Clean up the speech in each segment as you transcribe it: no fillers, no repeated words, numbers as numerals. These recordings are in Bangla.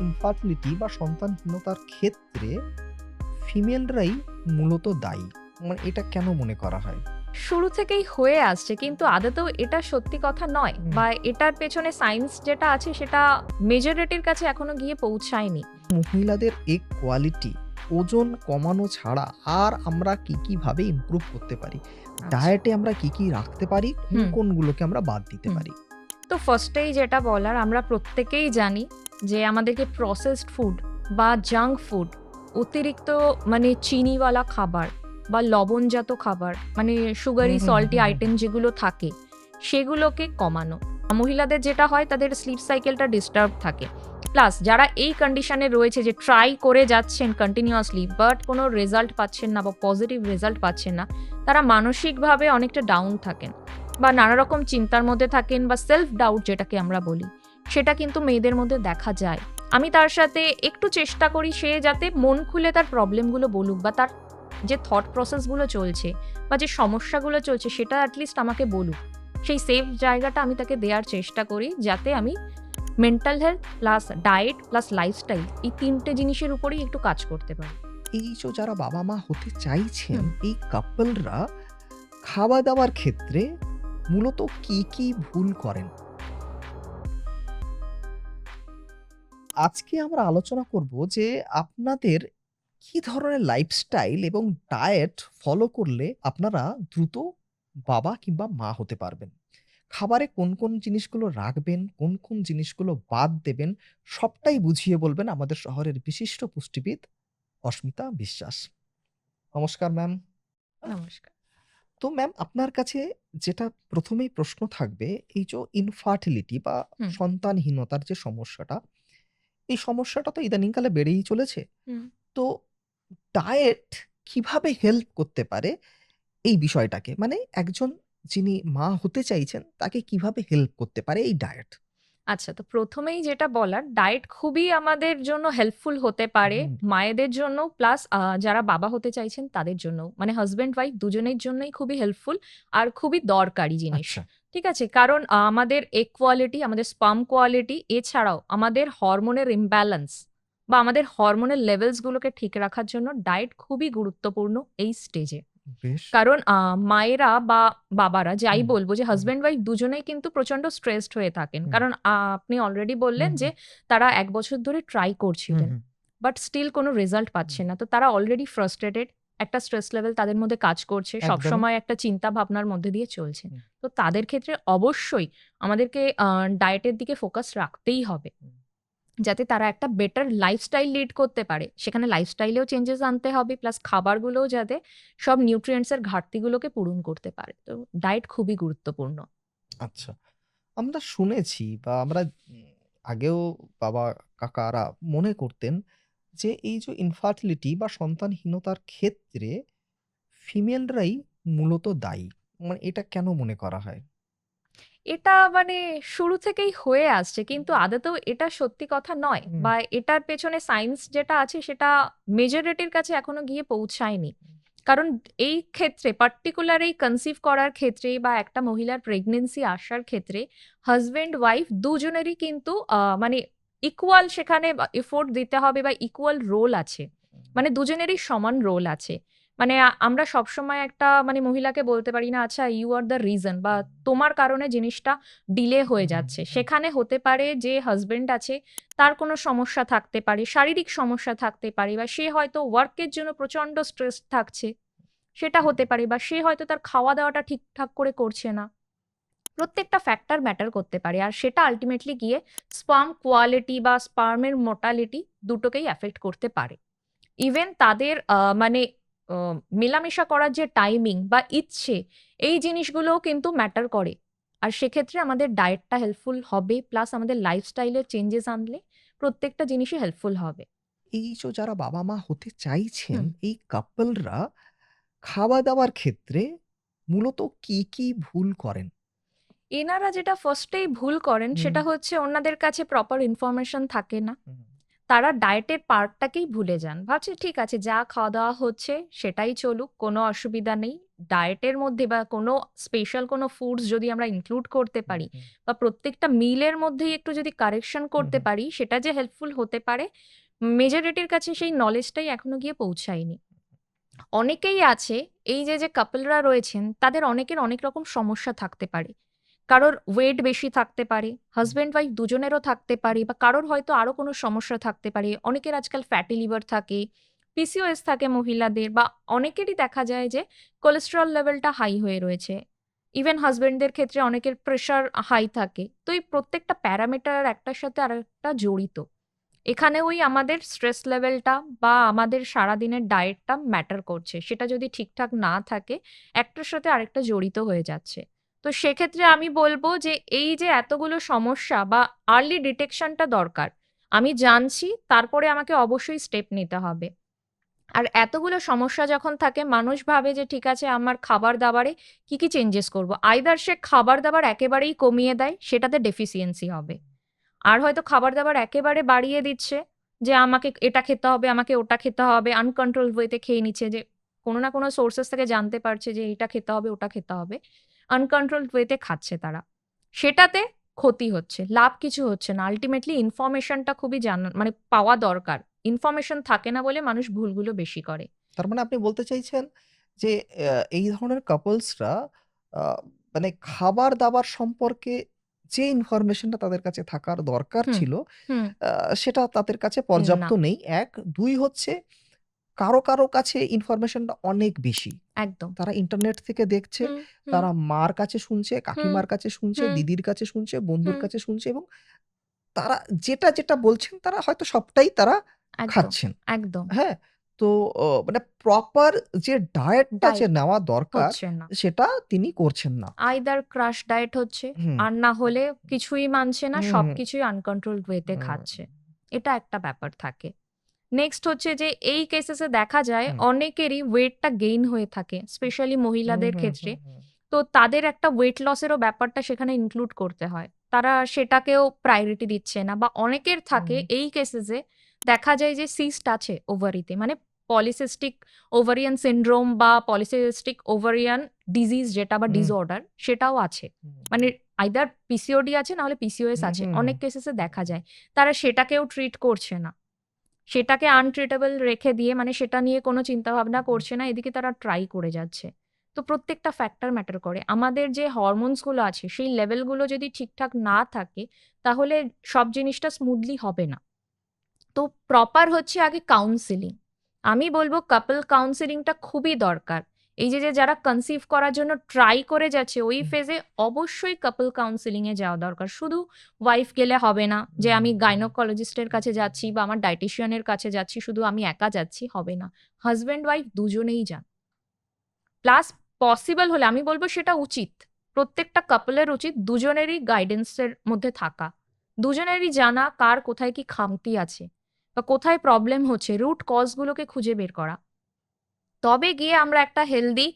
ইনফার্টিলিটি বা সন্তানহীনতার ক্ষেত্রে ফিমেলরাই মূলত দায়ী। মানে এটা কেন মনে করা হয়? শুরু থেকেই হয়ে আসছে, কিন্তু আদতেও এটা সত্যি কথা নয়, হুম। বা এটার পেছনে সায়েন্স যেটা আছে সেটা মেজরিটির কাছে এখনো গিয়ে পৌঁছায়নি। মহিলাদের কোয়ালিটি ওজন কমানো ছাড়া আর আমরা কি ভাবে ইমপ্রুভ করতে পারি? আচ্ছা। ডায়েটে আমরা কি রাখতে পারি? হুম কোনগুলোকে আমরা বাদ দিতে হুম পারি? তো ফার্স্টেই যেটা বলার, আমরা প্রত্যেকেই জানি যে আমাদেরকে প্রসেসড ফুড বা জাঙ্ক ফুড, অতিরিক্ত মানে চিনিওয়ালা খাবার বা লবণজাত খাবার, মানে হুম, সুগারি হুম, হুম, সল্টি হুম, হুম, আইটেম হুম। যেগুলো থাকে সেগুলোকে কমানো। মহিলাদের যেটা হয়, তাদের স্লিপ সাইকেলটা ডিস্টার্ব থাকে। প্লাস যারা এই কন্ডিশনে রয়েছে, যে ট্রাই করে যাচ্ছেন কন্টিনিউয়াসলি বাট কোনো রেজাল্ট পাচ্ছেন না বা পজিটিভ রেজাল্ট পাচ্ছেন না, তারা মানসিকভাবে অনেকটা ডাউন থাকেন বা নানা রকম চিন্তার মধ্যে থাকেন, বা সেলফ ডাউট যেটাকে আমরা বলি, সেটা কিন্তু মেয়েদের মধ্যে দেখা যায়। আমি তার সাথে একটু চেষ্টা করি সে যাতে মন খুলে তার প্রবলেমগুলো বলুক, বা তার যে থট প্রসেসগুলো চলছে বা যে সমস্যাগুলো চলছে সেটা অ্যাটলিস্ট আমাকে বলুক। সেই সেফ জায়গাটা আমি তাকে দেওয়ার চেষ্টা করি, যাতে আমি mental health plus diet plus lifestyle এই ৩টে জিনিসের উপরেই একটু কাজ করতে পারি। এই যে যারা বাবা-মা হতে চাইছেন, হুম। এই কাপলরা খাওয়া-দাওয়ার ক্ষেত্রে মূলত কি ভুল করেন? আজকে আমরা আলোচনা করব যে আপনাদের কি ধরনের লাইফস্টাইল এবং ডায়েট ফলো করলে আপনারা দ্রুত বাবা কিংবা মা হতে পারবেন। খাবারে কোন জিনিসগুলো রাখবেন, কোন জিনিসগুলো বাদ দেবেন, সবটাই বুঝিয়ে বলবেন আমাদের শহরের বিশিষ্ট পুষ্টিবিদ অস্মিতা বিশ্বাস। নমস্কার ম্যাম। নমস্কার। তো ম্যাম আপনার কাছে যেটা ১ম এই প্রশ্ন থাকবে, এই যে ইনফার্টিলিটি বা হুম সন্তানহীনতার যে সমস্যাটা, এই সমস্যাটা তো ইদানিংকালে বেড়েই চলেছে। হুম তো ডায়েট কিভাবে হেল্প করতে পারে এই বিষয়টাকে? মানে একজন যিনি মা হতে চাইছেন তাকে কিভাবে হেল্প করতে পারে এই ডায়েট? আচ্ছা, তো প্রথমেই যেটা বলার, ডায়েট খুবই আমাদের জন্য হেল্পফুল হতে পারে, হুম, মায়েদের জন্য প্লাস যারা বাবা হতে চাইছেন তাদের জন্যও। মানে হাসব্যান্ড ওয়াইফ দুজনের জন্যই খুবই হেল্পফুল আর খুবই দরকারি জিনিস। আচ্ছা। ঠিক আছে? কারণ আমাদের এগ কোয়ালিটি, আমাদের স্পার্ম কোয়ালিটি, এছাড়াও আমাদের হরমোনের ইমব্যালেন্স বা আমাদের হরমোনের লেভেলস গুলোকে ঠিক রাখার জন্য ডায়েট খুবই গুরুত্বপূর্ণ এই স্টেজে। বেশ। কারণ মায়েরা বা বাবারা যাই হুম, বলবো, যে হুম, হাসব্যান্ড ওয়াইফ দুজনেই কিন্তু প্রচন্ড স্ট্রেসড হয়ে থাকেন। হুম, কারণ আপনি অলরেডি হুম, বললেন যে হুম, তারা ১ বছর ধরে ট্রাই হুম, করছিলেন। হুম, বাট স্টিল কোনো রেজাল্ট হুম, পাচ্ছেন না। তো তারা অলরেডি ফ্রাস্ট্রেটেড। একটা স্ট্রেস লেভেল তাদের মধ্যে কাজ করছে। একদমই। সবসময় একটা চিন্তা ভাবনার মধ্যে দিয়ে চলছে। হুম, তো তাদের ক্ষেত্রে অবশ্যই আমাদেরকে ডায়েটের দিকে ফোকাস রাখতেই হবে। হুম। যাতে তারা একটা বেটার লাইফস্টাইল লিড করতে পারে। সেখানে লাইফস্টাইলেও চেঞ্জেস আনতে হবে, প্লাস খাবারগুলোও যাতে সব নিউট্রিয়েন্টস এর ঘাটতিগুলোকে পূরণ করতে পারে। তো ডায়েট খুবই গুরুত্বপূর্ণ। আচ্ছা। আমরা শুনেছি বা আমরা আগেও বাবা কাকারা মনে করতেন যে এই যে ইনফার্টিলিটি বা সন্তানহীনতার ক্ষেত্রে ফিমেলরাই মূলত দায়ী। মানে এটা কেন মনে করা হয়? এটা মানে শুরু থেকেই হয়ে আসছে, কিন্তু আদতেও এটা সত্যি কথা নয়, হুম, বা এটার পেছনে সায়েন্স যেটা আছে সেটা মেজরিটির কাছে এখনো গিয়ে পৌঁছায়নি। কারণ এই ক্ষেত্রে পার্টিকুলার এই কনসিভ করার ক্ষেত্রে বা একটা মহিলার প্রেগন্যান্সি আসার ক্ষেত্রে হাসব্যান্ড ওয়াইফ দুজনেরই কিন্তু মানে ইকুয়াল সেখানে এফোর্ট দিতে হবে, বা ইকুয়াল রোল আছে। মানে দুজনেরই সমান রোল আছে। মানে আমরা সবসময় একটা মানে মহিলাকে বলতে পারি না, আচ্ছা ইউ আর দ্য রিজন, বা তোমার কারণে জিনিসটা ডিলে হয়ে হুম, যাচ্ছে। হুম, সেখানে হতে পারে যে হাসব্যান্ড আছে, তার কোনো সমস্যা থাকতে পারে, শারীরিক সমস্যা থাকতে পারে, বা সে হয়তো ওয়ার্কের জন্য প্রচন্ড স্ট্রেস থাকছে। সেটা হতে পারে, বা সে হয়তো তার খাওয়া-দাওয়াটা ঠিকঠাক করে করছে না। প্রত্যেকটা ফ্যাক্টর ম্যাটার করতে পারে। আর সেটা আল্টিমেটলি গিয়ে স্পার্ম কোয়ালিটি বা স্পার্মের মোর্টালিটি দুটোকেই এফেক্ট করতে পারে। ইভেন তাদের মানে আ মেলামেশা করার যে টাইমিং বা ইচ্ছে, এই জিনিসগুলোও কিন্তু ম্যাটার করে। আর সেক্ষেত্রে আমাদের ডায়েটটা হেল্পফুল হবে, প্লাস আমাদের লাইফস্টাইলে চেঞ্জেস আনলে প্রত্যেকটা জিনিসই হেল্পফুল হবে। এই যে যারা বাবা-মা হতে চাইছেন, হুম। এই কাপলরা খাওয়া-দাওয়ার ক্ষেত্রে মূলত কি ভুল করেন? এনারা যেটা ফার্স্টেই ভুল করেন হুম, সেটা হচ্ছে ওনাদের কাছে প্রপার ইনফরমেশন থাকে না। হুম, তারা ডায়েটের পার্টটাকেই ভুলে যান। ভাবছে ঠিক আছে, যা খাওয়া-দাওয়া হচ্ছে সেটাই চলুক, কোনো অসুবিধা নেই। ডায়েটের মধ্যে বা কোনো স্পেশাল কোনো ফুডস যদি আমরা ইনক্লুড করতে হুম, পারি হুম, বা প্রত্যেকটা মিলের মধ্যেই একটু যদি কারেকশন হুম, করতে হুম। পারি, সেটা যে হেল্পফুল হতে পারে, মেজরিটির কাছে সেই নলেজটাই এখনো গিয়ে পৌঁছায়নি। অনেকেই আছে, এই যে কাপলরা রয়েছেন তাদের অনেকের অনেক রকম সমস্যা থাকতে পারে। কারোর ওয়েট বেশি থাকতে পারে, হাজব্যান্ড ওয়াইফ দুজনেরও থাকতে পারে, বা কারোর হয়তো আরো কোনো সমস্যা থাকতে পারে। অনেকের আজকাল ফ্যাটি লিভার থাকে, পিসিওএস থাকে মহিলাদের, বা অনেকেরই দেখা যায় যে কোলেস্টেরল লেভেলটা হাই হয়ে রয়েছে। ইভেন হাজব্যান্ডদের ক্ষেত্রে অনেকের প্রেশার হাই থাকে। তো এই প্রত্যেকটা প্যারামিটার একটার সাথে আরেকটা জড়িত। এখানে ওই আমাদের স্ট্রেস লেভেলটা বা আমাদের সারাদিনের ডায়েটটা ম্যাটার করছে। সেটা যদি ঠিকঠাক না থাকে, একটার সাথে আরেকটা জড়িত হয়ে যাচ্ছে। তো সেক্ষেত্রে আমি বলব যে এই যে এতগুলো সমস্যা বা আর্লি ডিটেকশনটা দরকার। আমি জানছি, তারপরে আমাকে অবশ্যই স্টেপ নিতে হবে। আর এতগুলো সমস্যা যখন থাকে, মানুষ ভাবে যে ঠিক আছে, আমার খাবার-দাবারে কি চেঞ্জেস করব? আইদার সে খাবার-দাবার একেবারেই কমিয়ে দেয়, সেটাতে ডেফিসিয়েন্সি হবে। আর হয়তো খাবার-দাবার একেবারে বাড়িয়ে দিচ্ছে, যে আমাকে এটা খেতে হবে, আমাকে ওটা খেতে হবে, আনকন্ট্রোলড ওয়েতে খেয়ে নিচ্ছে, যে কোনো না কোনো সোর্সেস থেকে জানতে পারছে যে এটা খেতে হবে, ওটা খেতে হবে। আনকন্ট্রোলড ওয়েতে খাচ্ছে তারা। সেটাতে ক্ষতি হচ্ছে, লাভ কিছু হচ্ছে না। আল্টিমেটলি ইনফরমেশনটা খুবই মানে পাওয়া দরকার। ইনফরমেশন থাকে না বলে মানুষ ভুলগুলো বেশি করে। তার মানে আপনি বলতে চাইছেন যে এই ধরনের কাপলসরা আ মানে খাবার-দাবার সম্পর্কে যে ইনফরমেশনটা তাদের কাছে থাকার দরকার হুম, ছিল, হুম, আ সেটা তাদের কাছে না, পর্যাপ্ত নেই ১, ২ হচ্ছে কারো কাছে ইনফরমেশনটা অনেক বেশি। একদম। তারা ইন্টারনেট থেকে দেখছে, হুম, হুম, তারা মার কাছে শুনছে, হুম, কাকিমার কাছে শুনছে, হুম, দিদির কাছে শুনছে, বন্ধুর হুম, কাছে শুনছে এবং তারা যেটা বলছেন তারা হয়তো সবটাই তারা একদম, খাচ্ছেন। একদম। হ্যাঁ? তো মানে প্রপার যে ডায়েটটা যে ডায়েট নেওয়া দরকার হচ্ছে না। সেটা তিনি করছেন না। আইদার ক্রাশ ডায়েট হচ্ছে, হুম, আর না হলে কিছুই মানছে না, হুম, সবকিছুই আনকন্ট্রোলড ওয়েতে হুম, খাচ্ছে। এটা একটা ব্যাপার থাকে। নেক্সট হচ্ছে যে এই কেসেসে দেখা যায় হুম, অনেকেরই ওয়েটটা গেইন হয়ে থাকে, স্পেশালি হুম, মহিলাদের হুম, ক্ষেত্রে। হুম, হুম, তো তাদের একটা ওয়েট লসেরও ব্যাপারটা সেখানে ইনক্লুড করতে হয়। তারা সেটাকেও প্রায়োরিটি দিচ্ছে না, বা অনেকের থাকে হুম, এই কেসেসে দেখা যায় যে সিস্ট আছে ওভারিতে, মানে পলিসিস্টিক ওভারিয়ান সিনড্রোম বা পলিসিস্টিক ওভারিয়ান ডিজিজ যেটা, বা হুম, ডিসঅর্ডার সেটাও আছে। মানে আইদার পিসিওডি আছে, না হলে পিসিওএস হুম, আছে। হুম, হুম, অনেক কেসেসে দেখা যায়। তারা সেটাকেও ট্রিট করছে না। সেটাকে আনট্রিটেবল রেখে দিয়ে, মানে সেটা নিয়ে কোনো চিন্তাভাবনা করছে না। এদিকে তারা ট্রাই করে যাচ্ছে। তো প্রত্যেকটা ফ্যাক্টর ম্যাটার করে। আমাদের যে হরমোনস গুলো আছে, সেই লেভেল গুলো যদি ঠিকঠাক না থাকে, তাহলে সব জিনিসটা স্মুথলি হবে না। তো প্রপার হচ্ছে আগে কাউন্সেলিং। আমি বলব কাপল কাউন্সেলিংটা খুবই দরকার। এই যে যারা কনসিভ করার জন্য ট্রাই করে যাচ্ছে, ওই হুম, ফেজে অবশ্যই কাপল কাউন্সেলিং এ যাওয়া দরকার। শুধু ওয়াইফ গেলে হবে না, যে হুম, আমি হুম, গাইনোকোলজিস্টের কাছে যাচ্ছি বা আমার ডায়েটিশিয়ানের কাছে যাচ্ছি, শুধু আমি একা যাচ্ছি, হবে না। হাসব্যান্ড ওয়াইফ দুজনেই যান। প্লাস পসিবল হলে আমি বলব সেটা উচিত। প্রত্যেকটা কাপলের উচিত দুজনেরই গাইডেন্সের মধ্যে থাকা। দুজনেরই জানা কার কোথায় কি খামতি আছে বা কোথায় প্রবলেম হচ্ছে, রুট কজ গুলোকে খুঁজে বের করা। তবে গিয়ে আমরা একটা হেলদি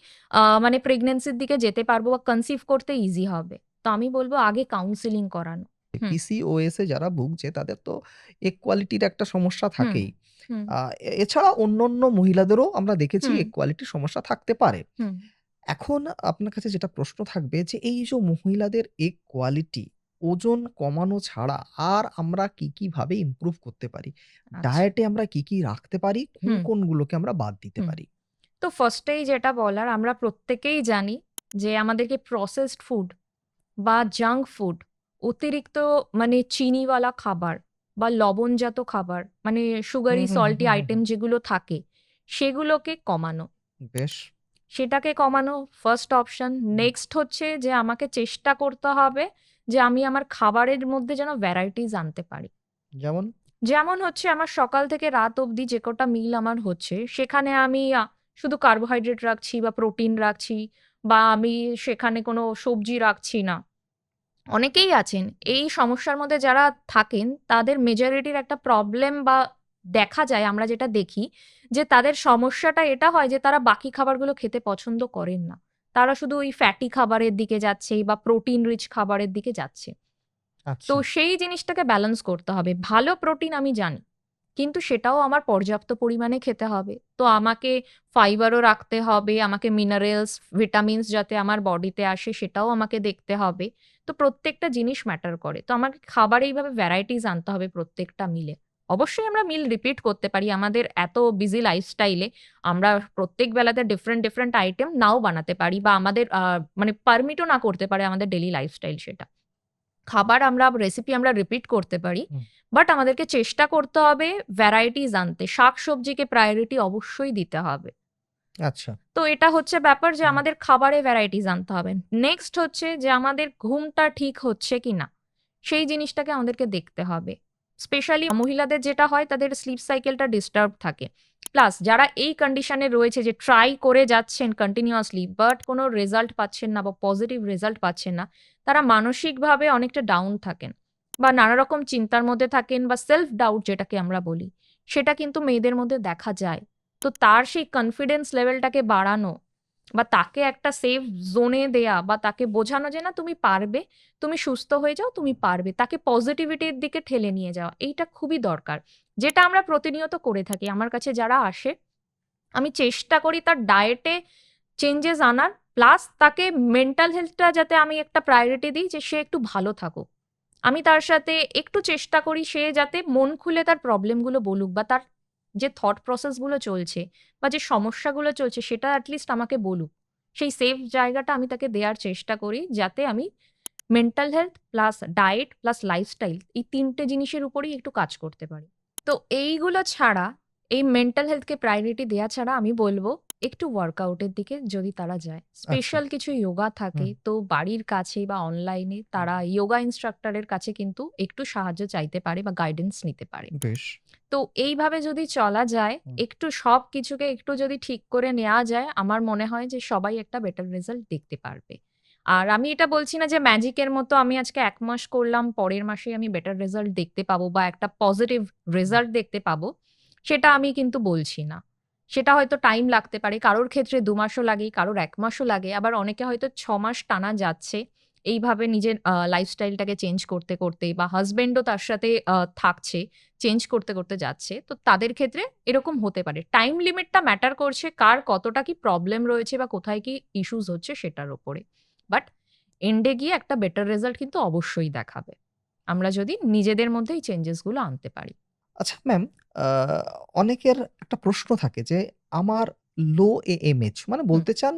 মানে প্রেগন্যান্সির দিকে যেতে পারবো বা কনসিভ করতে ইজি হবে। তো আমি বলব আগে কাউন্সেলিং করানো। হুম, পিসিওএস এ যারা ভুগছে তাদের তো ইকুয়ালিটির একটা সমস্যা হুম, থাকেই। হুম, এছাড়া অন্যান্য মহিলাদেরও আমরা দেখেছি হুম, ইকুয়ালিটির সমস্যা থাকতে পারে। হুম, এখন আপনার কাছে যেটা প্রশ্ন থাকবে যে এই যে মহিলাদের ইকুয়ালিটি ওজন কমানো ছাড়া আর আমরা কি ভাবে ইমপ্রুভ করতে পারি? আচ্ছা। ডায়েটে আমরা কি রাখতে পারি? হুম, কোনগুলোকে আমরা বাদ দিতে হুম। পারি? তো ফার্স্টেই যেটা বলার, আমরা প্রত্যেকেই জানি যে আমাদেরকে প্রসেসড ফুড বা জাঙ্ক ফুড, অতিরিক্ত মানে চিনিওয়ালা খাবার বা লবণজাত খাবার, মানে হুম, সুগারি হুম, হুম, সল্টি হুম, হুম, আইটেম হুম। যেগুলো থাকে, সেগুলোকে কমানো। বেশ। সেটাকে কমানো ফার্স্ট অপশন। হুম, নেক্সট হচ্ছে যে আমাকে চেষ্টা করতে হবে যে আমি আমার খাবারের মধ্যে যেন ভ্যারাইটিস আনতে পারি। যেমন? যেমন হচ্ছে আমার সকাল থেকে রাত অবধি যে কটা মিল আমার হচ্ছে, সেখানে আমি শুধু কার্বোহাইড্রেট রাখছি বা প্রোটিন রাখছি, বা আমি সেখানে কোনো সবজি রাখছি না। অনেকেই আছেন এই সমস্যার মধ্যে যারা থাকেন, তাদের মেজরিটির একটা প্রবলেম বা দেখা যায়, আমরা যেটা দেখি যে তাদের সমস্যাটা এটা হয় যে তারা বাকি খাবারগুলো খেতে পছন্দ করেন না। তারা শুধু ওই ফ্যাটি খাবারের দিকে যাচ্ছে বা প্রোটিন রিচ খাবারের দিকে যাচ্ছে। তো আচ্ছা। সেই জিনিসটাকে ব্যালেন্স করতে হবে। ভালো প্রোটিন আমি জানি। কিন্তু সেটাও আমার পর্যাপ্ত পরিমাণে খেতে হবে। তো আমাকে ফাইবারও রাখতে হবে, আমাকে মিনারেলস, ভিটামিনস যাতে আমার বডিতে আসে সেটাও আমাকে দেখতে হবে। তো প্রত্যেকটা জিনিস ম্যাটার করে। তো আমাকে খাবারে এইভাবে ভ্যারাইটিস আনতে হবে প্রত্যেকটা মিলে। অবশ্যই আমরা মিল রিপিট করতে পারি। আমাদের এত বিজি লাইফস্টাইলে আমরা প্রত্যেক বেলাতে ডিফারেন্ট আইটেম নাও বানাতে পারি বা আমাদের মানে পারমিটও না করতে পারে আমাদের ডেইলি লাইফস্টাইল সেটা। খাবার রেসিপি আমরা রিপিট করতে পারি। হুম। বাট আমাদেরকে চেষ্টা করতে হবে ভ্যারাইটিস আনতে। শাকসবজিকে প্রায়োরিটি অবশ্যই দিতে হবে। আচ্ছা। তো এটা হচ্ছে ব্যাপার যে হুম। আমাদের খাবারে ভ্যারাইটিস আনতে হবে। নেক্সট হচ্ছে যে আমাদের ঘুমটা ঠিক হচ্ছে কিনা, সেই জিনিসটাকে আমাদেরকে দেখতে হবে। স্পেশালি মহিলাদের যেটা হয় তাদের স্লিপ সাইকেলটা ডিস্টার্ব থাকে। প্লাস যারা এই কন্ডিশনে রয়েছে যে ট্রাই করে যাচ্ছেন কন্টিনিউয়াসলি বাট কোনো রেজাল্ট পাচ্ছেন না বা পজিটিভ রেজাল্ট পাচ্ছেন না, তারা মানসিকভাবে অনেকটা ডাউন থাকেন বা নানা রকম চিন্তার মধ্যে থাকেন বা সেলফ ডাউট যেটাকে আমরা বলি, সেটা কিন্তু মেয়েদের মধ্যে দেখা যায়। তো তার সেই কনফিডেন্স লেভেলটাকে বাড়ানো বা তাকে একটা সেফ জোনে দেয়া বা তাকে বোঝানো যে না তুমি পারবে, তুমি সুস্থ হয়ে যাও, তুমি পারবে। তাকে পজিটিভিটির দিকে ঠেলে নিয়ে যাওয়া। এইটা খুবই দরকার। যেটা আমরা প্রতিনিয়ত করে থাকি। আমার কাছে যারা আসে, আমি চেষ্টা করি তার ডায়েটে চেঞ্জেস আনার, প্লাস তাকে মেন্টাল হেলথটা যাতে আমি একটা প্রায়োরিটি দিই যে সে একটু ভালো থাকুক। আমি তার সাথে একটু চেষ্টা করি সে যাতে মন খুলে তার প্রবলেমগুলো বলুক বা তার যে থট প্রসেসগুলো চলছে বা যে সমস্যাগুলো চলছে সেটা অ্যাটলিস্ট আমাকে বলুক। সেই সেফ জায়গাটা আমি তাকে দেয়ার চেষ্টা করি যাতে আমি mental health plus diet plus lifestyle এই ৩ টে জিনিসের উপরেই একটু কাজ করতে পারি। তো এইগুলো ছাড়া, এই মেন্টাল হেলথকে প্রায়োরিটি দেয়া ছাড়া আমি বলব একটু ওয়ার্কআউটের দিকে যদি তারা যায়। আচ্ছা। স্পেশাল কিছু যোগা থাকে হুম। তো বাড়ির কাছে বা অনলাইনে তারা যোগা ইন্সট্রাক্টরের কাছে কিন্তু একটু সাহায্য চাইতে পারে বা গাইডেন্স নিতে পারে। বেশ। তো এইভাবে যদি চলা যায়, হুম। একটু সবকিছুকে একটু যদি ঠিক করে নেওয়া যায়, আমার মনে হয় যে সবাই একটা বেটার রেজাল্ট দেখতে পারবে। আর আমি এটা বলছি না যে ম্যাজিকের মতো আমি আজকে ১ মাস করলাম, পরের মাসেই আমি বেটার রেজাল্ট দেখতে পাবো বা একটা পজিটিভ হুম। রেজাল্ট দেখতে পাবো, সেটা আমি কিন্তু বলছি না। সেটা হয়তো টাইম লাগতে পারে। কারোর ক্ষেত্রে ২ মাসও লাগে, কারোর ১ মাসও লাগে। আবার অনেকে হয়তো ৬ মাস টানা যাচ্ছে। এইভাবে নিজের লাইফস্টাইলটাকে চেঞ্জ করতে বা হাসব্যান্ডও তার সাথে থাকছে। চেঞ্জ করতে যাচ্ছে। তো তাদের ক্ষেত্রে এরকম হতে পারে। টাইম লিমিটটা ম্যাটার করছে কার কতটা কি প্রবলেম রয়েছে বা কোথায় কি ইস্যুস হচ্ছে সেটার উপরে। বাট এন্ড এ গিয়ে একটা বেটার রেজাল্ট কিন্তু অবশ্যই দেখাবে। আমরা যদি নিজেদের মধ্যে এই চেঞ্জেস গুলো আনতে পারি। আচ্ছা ম্যাম, আ অনেকের একটা প্রশ্ন থাকে যে আমার লো AMH মানে হুম, বলতে চান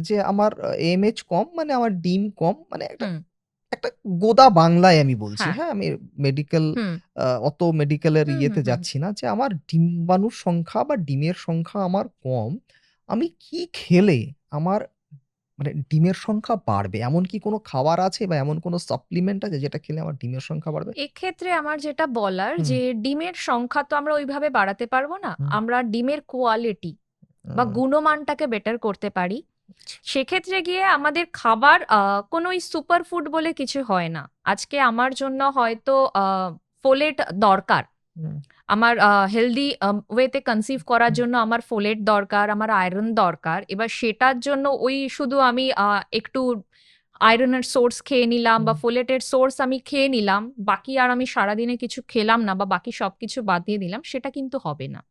যে আমার AMH কম মানে আমার ডিম কম মানে একটা হুম, একটা গোদা বাংলায় আমি বলছি, হ্যাঁ, হ্যাঁ? আমি মেডিকেল হুম, অত মেডিকেলের হুম, হুম, ইয়েতে হুম। যাচ্ছি না যে আমার ডিম্বাণুর সংখ্যা বা ডিমের সংখ্যা আমার কম। আমি কি খেলে আমার মানে ডিমের সংখ্যা বাড়বে? এমন কি কোনো খাবার আছে বা এমন কোনো সাপ্লিমেন্ট আছে যেটা খেলে আমার ডিমের সংখ্যা বাড়বে? এক্ষেত্রে আমার যেটা বলার হুম, যে ডিমের সংখ্যা তো আমরা ওইভাবে বাড়াতে পারব না। হুম, আমরা ডিমের কোয়ালিটি বা হুম, গুণমানটাকে বেটার করতে পারি। সেক্ষেত্রে গিয়ে আমাদের খাবার কোনো ওই সুপার ফুড বলে কিছু হয় না। আজকে আমার জন্য হয়তো ফোলেট দরকার। হুম, আমার হেলদি ওয়েতে কনসিভ করার জন্য আমার ফোলেট দরকার, আমার আয়রন দরকার। এবার সেটার জন্য ওই শুধু আমি একটু আয়রনের সোর্স খেয়ে নিলাম বা হুম, ফোলেটের সোর্স আমি খেয়ে নিলাম। বাকি আর আমি সারাদিনে কিছু খেলাম না বা বাকি সবকিছু বাদ দিয়ে দিলাম, সেটা কিন্তু হবে না।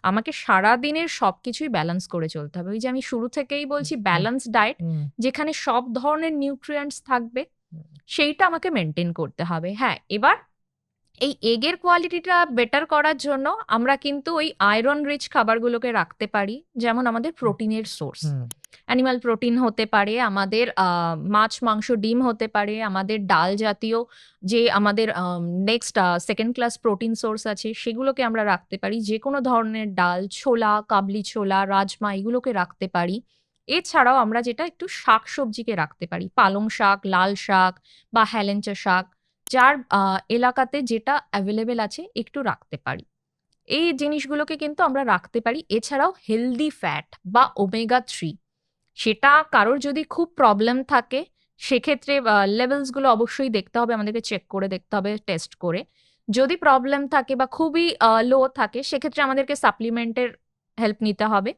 আমাকে সারাদিনের সবকিছুই ব্যালেন্স করে চলতে হবে। ওই যে আমি শুরু থেকেই বলছি হুম, ব্যালেন্স ডায়েট, হুম, যেখানে সব ধরনের নিউট্রিয়েন্টস থাকবে, হুম, সেইটা আমাকে মেইনটেইন করতে হবে। হ্যাঁ, এবার এই এগের কোয়ালিটিটা বেটার করার জন্য আমরা কিন্তু ওই আয়রন রিচ খাবারগুলোকে রাখতে পারি। যেমন আমাদের প্রোটিনের সোর্স। হুম, অ্যানিমাল প্রোটিন হতে পারে, আমাদের মাছ, মাংস, ডিম হতে পারে, আমাদের ডাল জাতীয় যে আমাদের next 2nd class protein source আছে সেগুলোকে আমরা রাখতে পারি। যেকোনো ধরনের ডাল, ছোলা, কাবলি ছোলা, রাজমা এগুলোকে রাখতে পারি। এছাড়াও আমরা যেটা একটু শাকসবজিকে রাখতে পারি। পালং শাক, লাল শাক বা হেলেঞ্চা শাক, যার এলাকাতে যেটা এভেইলেবল আছে একটু রাখতে পারি। এই জিনিসগুলোকে কিন্তু আমরা রাখতে পারি। এছাড়াও হেলদি ফ্যাট বা ওমেগা 3, সেটা কারোর যদি খুব প্রবলেম থাকে সেক্ষেত্রে লেভেলস গুলো অবশ্যই দেখতে হবে। আমাদেরকে চেক করে দেখতে হবে টেস্ট করে। যদি প্রবলেম থাকে বা খুবই লো থাকে সেক্ষেত্রে আমাদেরকে সাপ্লিমেন্টের হেল্প নিতে হবে।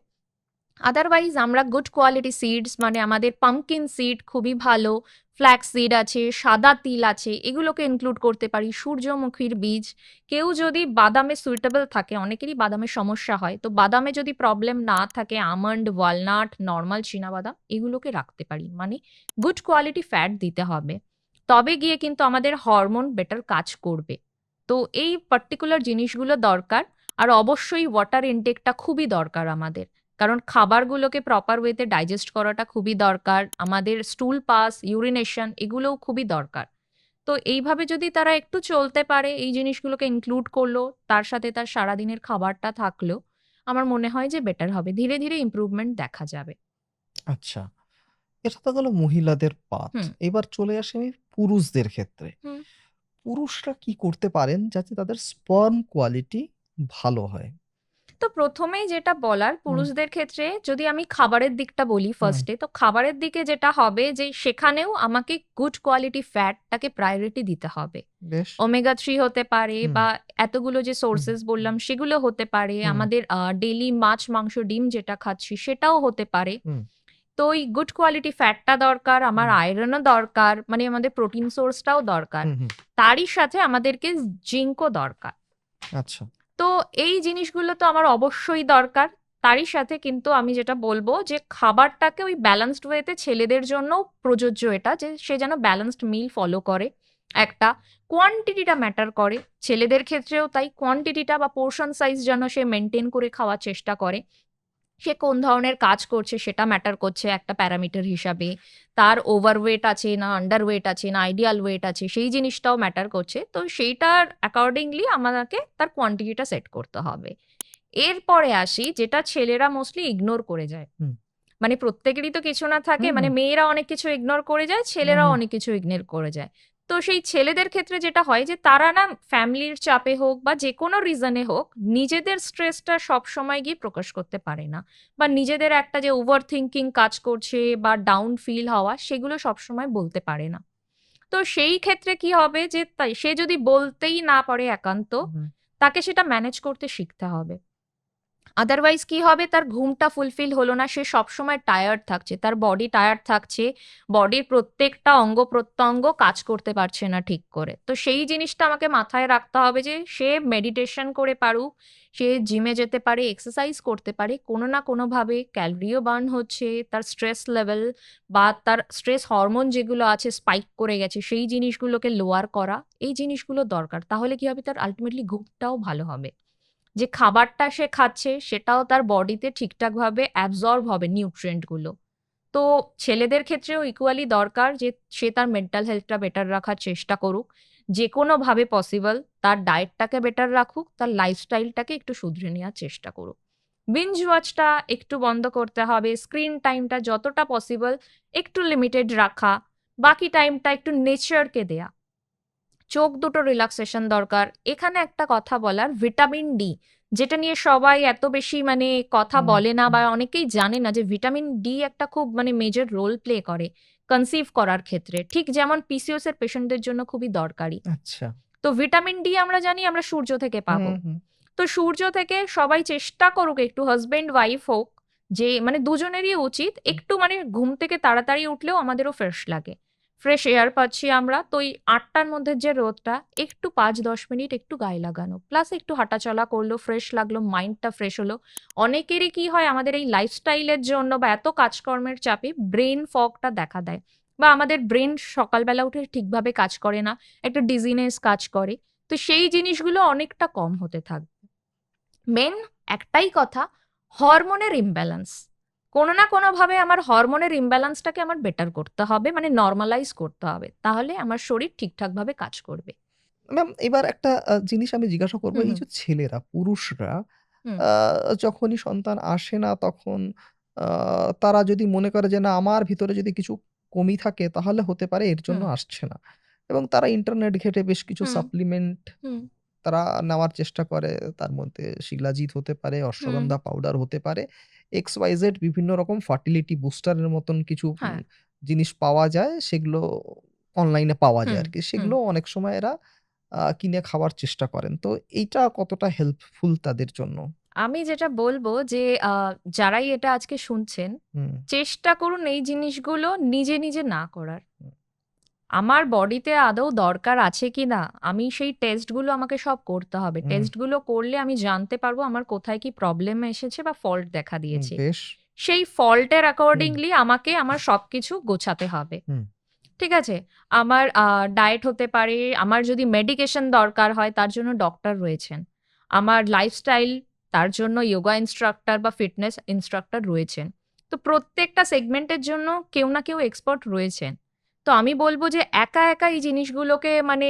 আদারওয়াইজ আমরা গুড কোয়ালিটি সিডস মানে আমাদের পাম্পকিন সিড খুবই ভালো, ফ্ল্যাক্স সিড আছে, সাদা তিল আছে, এগুলোকে ইনক্লুড করতে পারি, সূর্যমুখীর বীজ। কেউ যদি বাদামে সুইটেবল থাকে, অনেকেরই বাদামের সমস্যা হয়, তো বাদামে যদি প্রবলেম না থাকে, আমন্ড, ওয়ালনাট, নর্মাল বাদাম এগুলোকে রাখতে পারি। মানে গুড কোয়ালিটি ফ্যাট দিতে হবে, তবে গিয়ে কিন্তু আমাদের হরমোন বেটার কাজ করবে। তো এই পার্টিকুলার জিনিসগুলো দরকার। আর অবশ্যই ওয়াটার ইনটেকটা খুবই দরকার আমাদের, কারণ খাবারগুলোকে প্রপার ওয়েতে ডাইজেস্ট করাটা খুবই দরকার। আমাদের স্টুল পাস, ইউরিনেশন এগুলোও খুবই দরকার। তো এইভাবে যদি তারা একটু চলতে পারে, এই জিনিসগুলোকে ইনক্লুড করলো, তার সাথে তার সারাদিনের খাবারটা থাকলো, আমার মনে হয় যে বেটার হবে, ধীরে ধীরে ইমপ্রুভমেন্ট দেখা যাবে। আচ্ছা, এটা তো গেল মহিলাদের পার্ট। হুম। এবার চলে আসি আমি পুরুষদের ক্ষেত্রে। হুম। পুরুষরা কি করতে পারেন যাতে তাদের স্পার্ম কোয়ালিটি ভালো হয়? তো প্রথমেই যেটা বলার, হুম, পুরুষদের ক্ষেত্রে যদি আমি খাবারের দিকটা বলি হুম, ফার্স্টে, তো খাবারের দিকে যেটা হবে যে সেখানেও আমাকে গুড কোয়ালিটি ফ্যাটটাকে প্রায়োরিটি দিতে হবে। বেশ। ওমেগা 3 হতে পারে, হুম, বা এতগুলো যে হুম, সোর্সেস বললাম সেগুলো হতে পারে, হুম, আমাদের ডেইলি মাছ, মাংস, ডিম যেটা খাচ্ছি সেটাও হতে পারে। হুম, তো ওই গুড কোয়ালিটি ফ্যাটটা দরকার, আমার হুম, আয়রনও দরকার, মানে আমাদের প্রোটিন সোর্সটাও দরকার। হুম, হুম। তারই সাথে আমাদেরকে জিঙ্কও দরকার। আচ্ছা। তো এই জিনিসগুলো তো আমার অবশ্যই দরকার। তারই সাথে কিন্তু আমি যেটা বলব যে খাবারটাকে ওই ব্যালেন্সড ওয়েতে ছেলেদের জন্যও প্রযোজ্য এটা, যে সে যেন ব্যালেন্সড মিল ফলো করে। একটা কোয়ান্টিটিটা ম্যাটার করে। ছেলেদের ক্ষেত্রেও তাই, কোয়ান্টিটিটা বা পোর্শন সাইজ যেন সে মেইনটেইন করে খাওয়ার চেষ্টা করে। সে কোন ধরনের কাজ করছে সেটা ম্যাটার করছে একটা প্যারামিটার হিসাবে। তার ওভারওয়েট আছে না আন্ডারওয়েট আছে না আইডিয়াল ওয়েট আছে সেই জিনিসটাও ম্যাটার করছে। তো সেইটার অ্যাকর্ডিংলি আমাদেরকে তার কোয়ান্টিটিটা সেট করতে হবে। এরপরে আসি যেটা ছেলেরা মোস্টলি ইগনোর করে যায়। হুম, মানে প্রত্যেকেরই তো কিছু না থাকে, হুম, মানে হুম, মেয়েরা অনেক কিছু ইগনোর করে যায়, হুম, ছেলেরাও হুম, অনেক কিছু ইগনোর করে যায়। তো সেই ছেলেদের ক্ষেত্রে যেটা হয় যে তারা না ফ্যামিলির চাপে হোক বা যে কোনো রিজনে হোক, নিজেদের স্ট্রেসটা সবসময় গিয়ে প্রকাশ করতে পারে না, বা নিজেদের একটা যে ওভার থিঙ্কিং কাজ করছে বা ডাউন ফিল হওয়া সেগুলো সবসময় বলতে পারে না। তো সেই ক্ষেত্রে কি হবে যে সে যদি বলতেই না পারে একান্ত, হুম, তাকে সেটা ম্যানেজ করতে শিখতে হবে। আদারওয়াইজ কি হবে, তার ঘুমটা ফুলফিল হলো না, সে সবসময় টায়ার্ড থাকছে, তার বডি টায়ার্ড থাকছে, বডির প্রত্যেকটা অঙ্গ প্রত্যঙ্গ কাজ করতে পারছে না ঠিক করে। তো সেই জিনিসটা আমাকে মাথায় রাখতে হবে যে সে মেডিটেশন করে পারুক, সে জিমে যেতে পারে, এক্সারসাইজ করতে পারে, কোনো না কোনোভাবে ক্যালোরিও বার্ন হচ্ছে, তার স্ট্রেস লেভেল বা তার স্ট্রেস হরমোন যেগুলো আছে স্পাইক করে গেছে সেই জিনিসগুলোকে লোয়ার করা, এই জিনিসগুলো দরকার। তাহলে কি হবে, তার আলটিমেটলি ঘুমটাও ভালো হবে, যে খাবারটা সে খাচ্ছে সেটাও তার বডিতে ঠিকঠাকভাবে অ্যাবজর্ব হবে নিউট্রিয়েন্টগুলো। তো ছেলেদের ক্ষেত্রেও ইকুয়ালি দরকার যে সে তার মেন্টাল হেলথটা বেটার রাখার চেষ্টা করুক, যে কোনোভাবে পসিবল তার ডায়েটটাকে বেটার রাখুক, তার লাইফস্টাইলটাকে একটু শুধরে নেওয়ার চেষ্টা করুক। বিঞ্জ ওয়াচটা একটু বন্ধ করতে হবে, স্ক্রিন টাইমটা যতটা পসিবল একটু লিমিটেড রাখা, বাকি টাইমটা একটু নেচারকে দেয়া, চোখ দুটো রিল্যাক্সেশন দরকার। এখানে একটা কথা বলার, ভিটামিন ডি যেটা নিয়ে সবাই এত বেশি মানে কথা হুম, বলে না হুম। বা অনেকেই জানে না, যে ভিটামিন ডি একটা খুব মানে মেজর রোল প্লে করে কনসিভ করার ক্ষেত্রে, ঠিক যেমন পিসিওএস এর পেশেন্টদের জন্য খুবই দরকারি। আচ্ছা। তো ভিটামিন ডি আমরা জানি আমরা সূর্য থেকে পাবো। হুম, হুম, তো সূর্য থেকে সবাই চেষ্টা করুক, একটু হাজবেন্ড ওয়াইফ হোক, যে মানে দুজনেরই উচিত হুম। একটু মানে ঘুম থেকে তাড়াতাড়ি উঠলেও আমাদেরও ফ্রেশ লাগে, ফ্রেশ এয়ার পাচ্ছি আমরা, তো ওই ৮টার মধ্যে যে রোদটা একটু ৫-১০ মিনিট একটু গায়ে লাগানো, প্লাস একটু হাঁটাচলা করলো, ফ্রেশ লাগলো, মাইন্ডটা ফ্রেশ হলো। অনেকেরই কি হয়, আমাদের এই লাইফস্টাইলের জন্য বা এত কাজকর্মের চাপে ব্রেন ফগটা দেখা দেয়, বা আমাদের ব্রেন সকালবেলা উঠে ঠিকভাবে কাজ করে না, একটা ডিজিনেস কাজ করে। তো সেই জিনিসগুলো অনেকটা কম হতে থাকবে। মেন একটাই কথা, হরমোনের ইমব্যালেন্স। কোনো না কোনোভাবে আমার হরমোনের ইমব্যালেন্সটাকে আমার বেটার করতে হবে, মানে নরমালাইজ করতে হবে। তাহলে আমার শরীর ঠিকঠাকভাবে কাজ করবে। ম্যাম, এবার একটা জিনিস আমি জিজ্ঞাসা করব। হুম, এই হুম, যে ছেলেরা, পুরুষরা হুম, আ যখনই সন্তান আসে না তখন আ তারা যদি মনে করে যে না আমার ভিতরে যদি কিছু কমি থাকে তাহলে হতে পারে এর জন্য হুম, আসছে না। এবং তারা ইন্টারনেট ঘেঁটে বেশ কিছু হুম, সাপ্লিমেন্ট হুম, তারা নেওয়ার চেষ্টা করে। তার মধ্যে শিলাজিৎ হতে পারে, হুম, অশ্বগন্ধা পাউডার হতে পারে। XYZ বিভিন্ন রকম ফার্টিলিটি বুস্টার এর মতন কিছু হ্যাঁ, জিনিস পাওয়া যায়। সেগুলো অনলাইনে পাওয়া যায় হুম, আরকি। হুম। সেগুলো অনেক সময় এরা কিনে খাওয়ার চেষ্টা করেন। তো এইটা কতটা হেল্পফুল তাদের জন্য? আমি যেটা বলবো যে যারাই এটা আজকে শুনছেন, হুম, চেষ্টা করুন এই জিনিসগুলো নিজে নিজে না করার। হুম, আমার বডিতে আদৌ দরকার আছে কি না, আমি সেই টেস্টগুলো আমাকে সব করতে হবে। হুম, টেস্টগুলো করলে আমি জানতে পারবো আমার কোথায় কি প্রবলেম এসেছে বা ফল্ট দেখা হুম, দিয়েছে। বেশ। সেই ফল্টের হুম, অ্যাকর্ডিংলি আমাকে আমার সবকিছু গোছাতে হবে। হুম, ঠিক আছে? আমার ডায়েট হতে পারে, আমার যদি মেডিকেশন দরকার হয় তার জন্য ডক্টর রয়েছেন। আমার লাইফস্টাইল, তার জন্য যোগা ইন্সট্রাক্টর বা ফিটনেস ইন্সট্রাক্টর রয়েছেন। তো প্রত্যেকটা সেগমেন্টের জন্য কেউ না কেউ এক্সপার্ট রয়েছেন। তো আমি বলব যে একা একা এই জিনিসগুলোকে মানে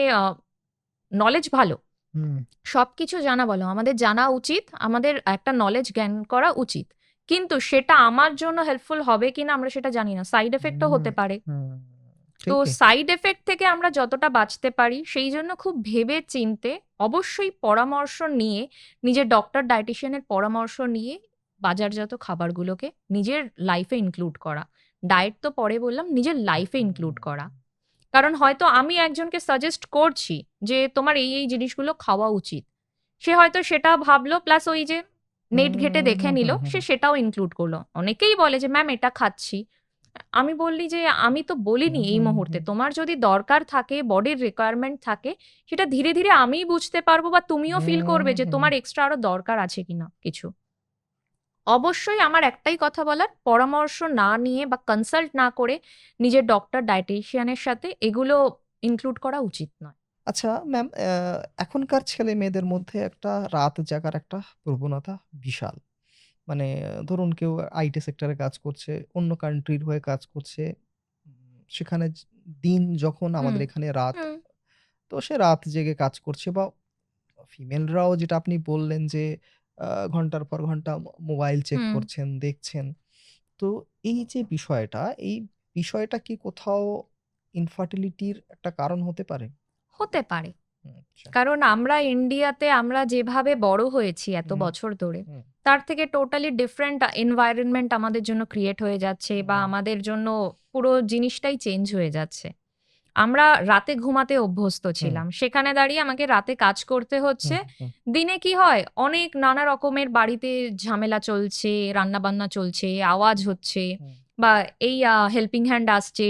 নলেজ ভালো। হুম, সবকিছু জানা ভালো। আমাদের জানা উচিত, আমাদের একটা নলেজ জ্ঞান করা উচিত। কিন্তু সেটা আমার জন্য হেল্পফুল হবে কিনা আমরা সেটা জানি না। সাইড এফেক্টও হুম, হতে পারে। হুম, তো ঠিকই। সাইড এফেক্ট থেকে আমরা যতটা বাঁচতে পারি সেই জন্য খুব ভেবে চিন্তে অবশ্যই পরামর্শ নিয়ে, নিজের ডক্টর ডায়েটিশিয়ানের পরামর্শ নিয়ে বাজারজাত খাবারগুলোকে নিজের লাইফে ইনক্লুড করা। ডায়েট তো পরে বললাম, নিজের লাইফে ইনক্লুড করা। কারণ হয়তো আমি একজনকে সাজেস্ট করছি যে তোমার এই জিনিসগুলো খাওয়া উচিত। সে হয়তো সেটা ভাবলো, প্লাস ওই যে হুম, নেট ঘেঁটে দেখে হুম, নিল, হুম, হুম, সে সেটাও ইনক্লুড করলো। অনেকেই বলে যে ম্যাম এটা খাচ্ছি। আমি বললি যে আমি তো বলিনি হুম, এই হুম, মুহূর্তে। হুম, তোমার যদি দরকার থাকে, বডির রিকোয়ারমেন্ট থাকে, সেটা ধীরে ধীরে আমিই বুঝতে পারবো বা তুমিও ফিল করবে যে হুম, তোমার এক্সট্রা আরো দরকার আছে কিনা কিছু। অবশ্যই আমার একটাই কথা বলার, পরামর্শ না নিয়ে বা কনসাল্ট না করে নিজের ডক্টর ডায়েটিশিয়ানের সাথে এগুলো ইনক্লুড করা উচিত নয়। আচ্ছা ম্যাম, এখনকার ছেলেমেয়েদের মধ্যে একটা রাত জাগার একটা প্রবণতা বিশাল। মানে ধরুন কেউ আইটি সেক্টরে কাজ করছে, অন্য কান্ট্রির হয়ে কাজ করছে। সেখানে দিন যখন হুম, আমাদের এখানে রাত, হুম, তো সে রাত জেগে কাজ করছে বা ফিমেলরাও যেটা আপনি বললেন যে আ ঘন্টার পর ঘন্টা মোবাইল চেক হুম, করছেন, দেখছেন। তো এই যে বিষয়টা, এই বিষয়টা কি কোথাও ইনফার্টিলিটির একটা কারণ হতে পারে? হতে পারে। আচ্ছা। কারণ আমরা ইন্ডিয়াতে আমরা যেভাবে বড় হয়েছি এত হুম, বছর ধরে, হুম, তার থেকে টোটালি ডিফারেন্ট এনভায়রনমেন্ট আমাদের জন্য ক্রিয়েট হয়ে যাচ্ছে বা হুম, আমাদের জন্য পুরো জিনিসটাই চেঞ্জ হয়ে যাচ্ছে। আমরা রাতে ঘুমাতে অভ্যস্ত হুম, ছিলাম। সেখানে দাঁড়িয়ে আমাকে রাতে কাজ করতে হচ্ছে। হুম, হুম, দিনে কি হয়? অনেক নানা রকমের বাড়িতে ঝামেলা চলছে, রান্নাবান্না চলছে, আওয়াজ হচ্ছে হুম, বা এই হেল্পিং হ্যান্ড আসছে,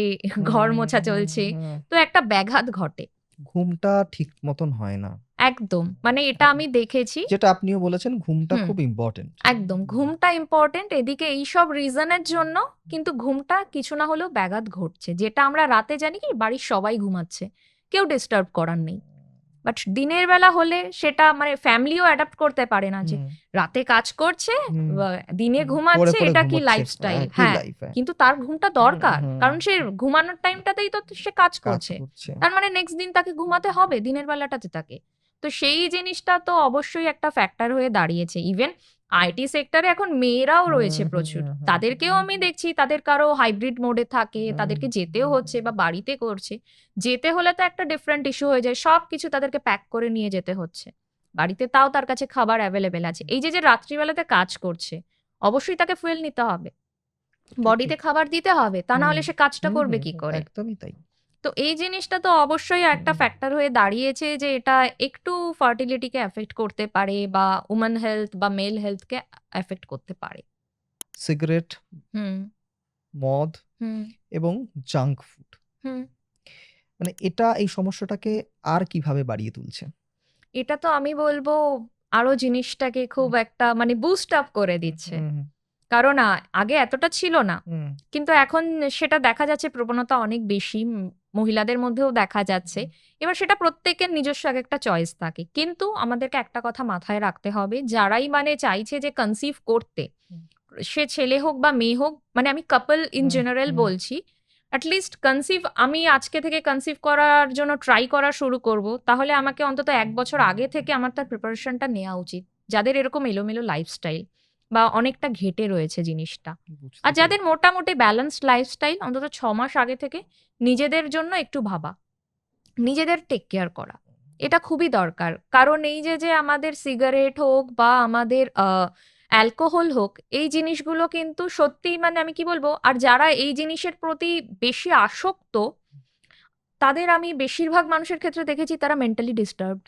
ঘর হুম, মোছা হুম, চলছে। হুম। তো একটা ব্যাঘাত ঘটে। ঘুমটা ঠিক মতন হয় না। একদম। মানে এটা হ্যাঁ, আমি দেখেছি। যেটা আপনিও বলেছেন ঘুমটা হুম, খুব ইম্পোর্টেন্ট। একদম। ঘুমটা ইম্পোর্টেন্ট। এদিকে এইসব রিজনের জন্য কিন্তু ঘুমটা কিছু না হলেও ব্যাঘাত ঘটছে। যেটা আমরা রাতে জানি কি বাড়ির সবাই ঘুমাচ্ছে। কেউ ডিস্টার্ব করার নেই। বাট দিনের বেলা হলে সেটা মানে ফ্যামিলিও অ্যাডাপ্ট করতে পারে না যে হুম, রাতে কাজ করছে, হুম, আ দিনে হুম, পড়ে, ঘুমাচ্ছে, পড়ে এটা কি ঘুমোচ্ছে। লাইফস্টাইল? কি হ্যাঁ, লাইফ? হ্যাঁ। কিন্তু তার ঘুমটা হুম, দরকার। হুম, কারণ সে ঘুমানোর টাইমটাতেই তো সে কাজ কাজ করছে। করছে। তার মানে নেক্সট দিন তাকে ঘুমাতে হবে দিনের বেলাটাতে তাকে। তো সেই জিনিসটা তো অবশ্যই একটা ফ্যাক্টর হয়ে দাঁড়িয়েছে। ইভেন আইটি সেক্টরে এখন মেয়েরাও হুম, রয়েছে হুম, প্রচুর। হুম, তাদেরকেও আমি দেখছি তাদের কারো হাইব্রিড মোডে থাকে, হুম, তাদেরকে যেতেও হচ্ছে বা বাড়িতে করছে। যেতে হলে তো একটা ডিফারেন্ট ইস্যু হয়ে যায়। সবকিছু তাদেরকে প্যাক করে নিয়ে যেতে হচ্ছে। বাড়িতে তাও তার কাছে খাবার এভেলেবেল আছে। এই যে রাত্রিবেলাতে কাজ করছে, অবশ্যই তাকে ফুয়েল নিতে হবে। ঠিকই। বডিতে খাবার দিতে হবে। তা না হুম, হলে সে কাজটা হুম, করবে হুম, কি হুম, করে? একদমই তাই। তো এই জিনিসটা তো অবশ্যই একটা হুম, ফ্যাক্টর হয়ে দাঁড়িয়েছে যে এটা একটু ফার্টিলিটিকে এফেক্ট করতে পারে বা উম্যান হেলথ বা মেল হেলথকে এফেক্ট করতে পারে। সিগারেট, হুম, মদ হুম, এবং জাঙ্ক ফুড। হুম। মানে এটা এই সমস্যাটাকে আর কিভাবে বাড়িয়ে তুলছে? এটা তো আমি বলব আরো জিনিসটাকে খুব হুম, একটা মানে বুস্ট আপ করে হুম, দিচ্ছে। হুম, কারণ আগে এতটা ছিল না। হুম, কিন্তু এখন সেটা দেখা যাচ্ছে প্রবণতা অনেক বেশি। মহিলাদের মধ্যেও দেখা যাচ্ছে। হুম, এবার সেটা প্রত্যেকের নিজস্ব একেকটা চয়েস থাকে। কিন্তু আমাদেরকে একটা কথা মাথায় রাখতে হবে, যারাই মানে চাইছে যে কনসিভ করতে, হুম, সে ছেলে হোক বা মেয়ে হোক, মানে আমি কাপল ইন হুম, জেনারেল হুম, বলছি। এট লিস্ট কনসিভ আমি আজকে থেকে কনসিভ করার জন্য ট্রাই করা শুরু করব। তাহলে আমাকে অন্তত ১ বছর আগে থেকে আমার তার প্রিপারেশনটা নেয়া উচিত। যাদের এরকম এলোমেলো লাইফস্টাইল বা অনেকটা ঘেঁটে রয়েছে জিনিসটা। বুঝতে আর যাদের পেরেছি। মোটামুটি ব্যালেন্সড লাইফস্টাইল অন্তত ৬ মাস আগে থেকে নিজেদের জন্য একটু ভাবা। নিজেদের টেক কেয়ার করা। এটা খুবই দরকার। কারণ এই যে আমাদের সিগারেট হোক বা আমাদের অ্যালকোহল হোক, এই জিনিসগুলো কিন্তু সত্যিই মানে আমি কি বলবো? আর যারা এই জিনিসের প্রতি বেশি আসক্ত, তাদের আমি বেশিরভাগ মানুষের ক্ষেত্রে দেখেছি তারা মেন্টালি ডিস্টার্বড।